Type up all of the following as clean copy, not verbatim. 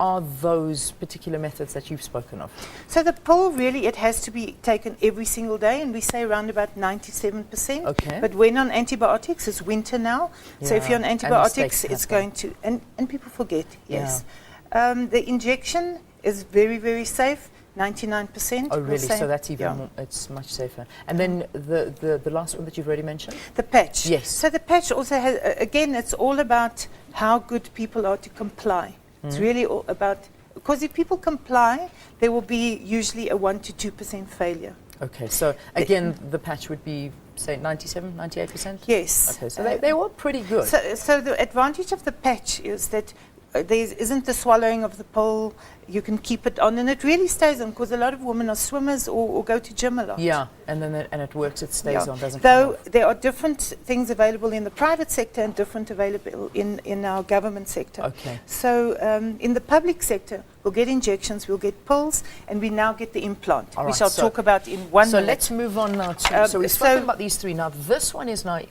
are those particular methods that you've spoken of? So the pill really, it has to be taken every single day, and we say around about 97%. Okay. But when on antibiotics, it's winter now, so if you're on antibiotics, it's going to, and people forget, yes. The injection is very, very safe. 99%. Oh, really? So that's even more, it's much safer. And then the last one that you've already mentioned? The patch. Yes. So the patch also has, again, it's all about how good people are to comply. It's really all about, because if people comply, there will be usually a 1 to 2% failure. Okay, so again, the patch would be, say, 97, 98%? Yes. Okay, so they were pretty good. So the advantage of the patch is that there isn't the swallowing of the pill. You can keep it on, and it really stays on, because a lot of women are swimmers or go to gym a lot. Yeah, and then it works, it stays on, doesn't Though come off. there are different things available in the private sector and different available in our government sector. Okay. So in the public sector, we'll get injections, we'll get pills, and we now get the implant, All which right, I'll talk about in 1 minute. So let's move on now to, so we've spoken about these three. Now this one is now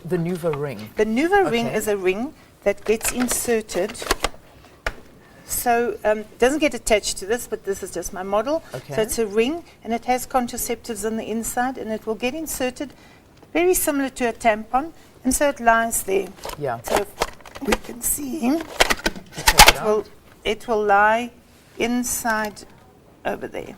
the Nuva ring. The Nuva ring is a ring that gets inserted. So it doesn't get attached to this, but this is just my model. Okay. So it's a ring, and it has contraceptives on the inside, and it will get inserted very similar to a tampon, and so it lies there. Yeah. So if we can see, it will lie inside over there,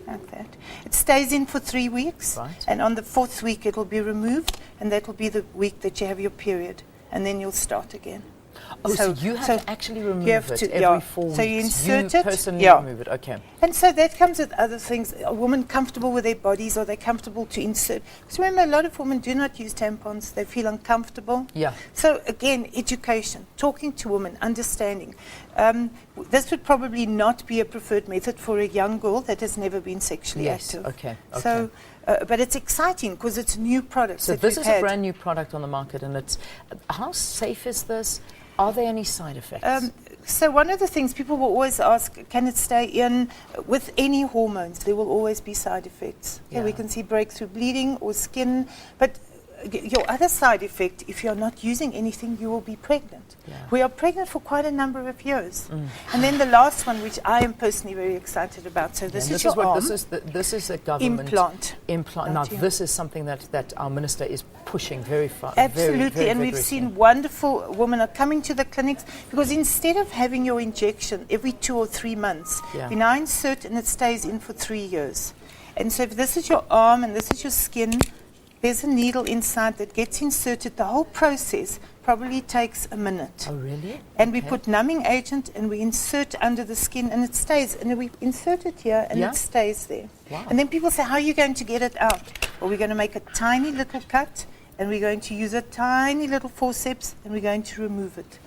like that. It stays in for 3 weeks, Right. and on the 4th week it will be removed, and that will be the week that you have your period, and then you'll start again. Oh, so you have to actually remove it every 4 weeks. So you insert it. Personally remove it. Okay. And so that comes with other things. A woman comfortable with their bodies, or they're comfortable to insert. Because remember, a lot of women do not use tampons. They feel uncomfortable. Yeah. So again, education, talking to women, understanding. This would probably not be a preferred method for a young girl that has never been sexually active. Okay. So, but it's exciting because it's new products. So this is a brand new product on the market, and it's, how safe is this? Are there any side effects? So one of the things people will always ask, can it stay in? With any hormones, there will always be side effects. Okay, we can see breakthrough bleeding or skin, but your other side effect, if you're not using anything, you will be pregnant. Yeah. We are pregnant for quite a number of years. And then the last one, which I am personally very excited about, so this is your arm. This is a government implant. Now this is something that our minister is pushing very far. Absolutely, very and we've seen wonderful women are coming to the clinics, because instead of having your injection every 2 or 3 months, we now insert and it stays in for 3 years. And so if this is your arm and this is your skin, there's a needle inside that gets inserted. The whole process probably takes a minute. Oh, really? And we put numbing agent and we insert under the skin, and it stays. And we insert it here and it stays there. Wow. And then people say, how are you going to get it out? Well, we're going to make a tiny little cut, and we're going to use a tiny little forceps, and we're going to remove it.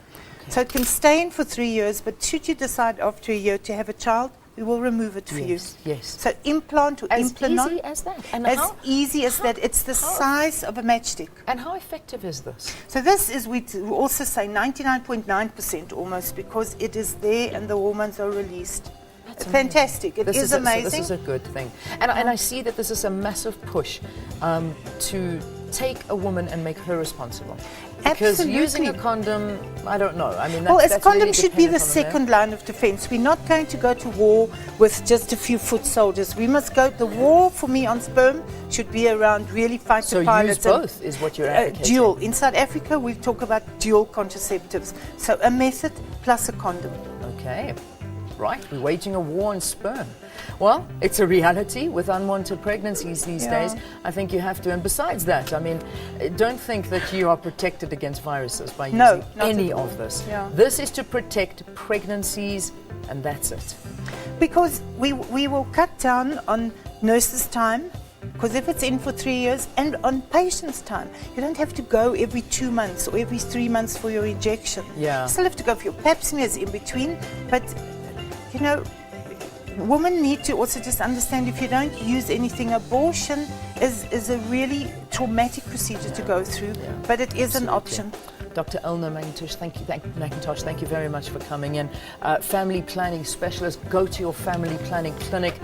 Okay. So it can stay in for 3 years, but should you decide after a year to have a child, we will remove it for you. Yes. So implant or implant. As easy as that. And as easy as that. It's the size of a matchstick. And how effective is this? So this is, we also say 99.9% almost, because it is there and the hormones are released. It's fantastic. It is amazing. So this is a good thing. And I see that this is a massive push to take a woman and make her responsible. Because using a condom, I don't know. I mean, that's condom really should be the second line of defense. We're not going to go to war with just a few foot soldiers. We must go. The war for me on sperm should be around really fighter pilots. So use both is what you're advocating. Dual. In South Africa, we talk about dual contraceptives. So a method plus a condom. Okay. Right, we're waging a war on sperm. Well, it's a reality with unwanted pregnancies these days. I think you have to, and besides that, I mean, don't think that you are protected against viruses by using any of this. This is to protect pregnancies, and that's it. Because we will cut down on nurses' time, because if it's in for 3 years, and on patients' time, you don't have to go every 2 months or every 3 months for your injection. You still have to go for your pap smears in between, but you know, women need to also just understand, if you don't use anything, abortion is a really traumatic procedure to go through, but it is an option. Dr. Elna McIntosh, thank you very much for coming in. Family planning specialist, go to your family planning clinic.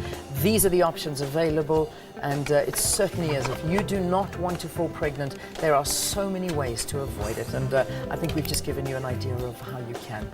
These are the options available, and it certainly is. If you do not want to fall pregnant, there are so many ways to avoid it, and I think we've just given you an idea of how you can.